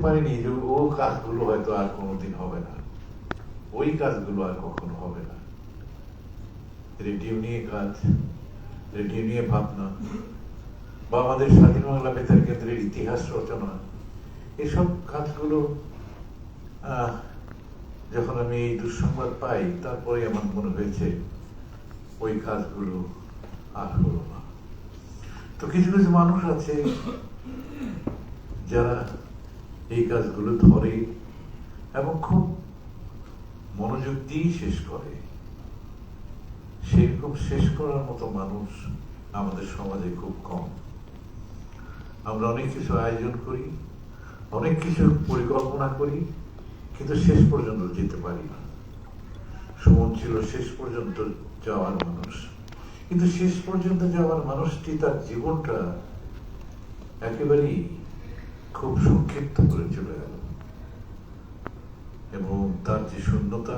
পারিনি যে ও কাজগুলো হয়তো আর কোনোদিন হবে না, ওই কাজগুলো আর কখনো হবে না। রেডিও নিয়ে কাজ, রেডিও নিয়ে ভাবনা, বা আমাদের স্বাধীন বাংলা বেতার কেন্দ্রের ইতিহাস রচনা, এসব কাজগুলো যখন আমি এই দুঃসংবাদ পাই, তারপরে আমার মনে হয়েছে ওই কাজগুলো আর হলো না। তো কিছু কিছু মানুষ আছে যারা এই কাজগুলো ধরে এবং খুব মনোযোগ দিয়ে শেষ করে। সেরকম শেষ করার মতো মানুষ আমাদের সমাজে খুব কম। আমরা অনেক কিছু আয়োজন করি, অনেক কিছু পরিকল্পনা করি, কিন্তু শেষ পর্যন্ত যেতে পারি না। সুমন ছিল শেষ পর্যন্ত যাওয়ার মানুষ, কিন্তু শেষ পর্যন্ত যাওয়ার মানুষটি তার জীবনটা একেবারেই খুব সংক্ষিপ্ত করে চলে গেল, এবং তার যে শূন্যতা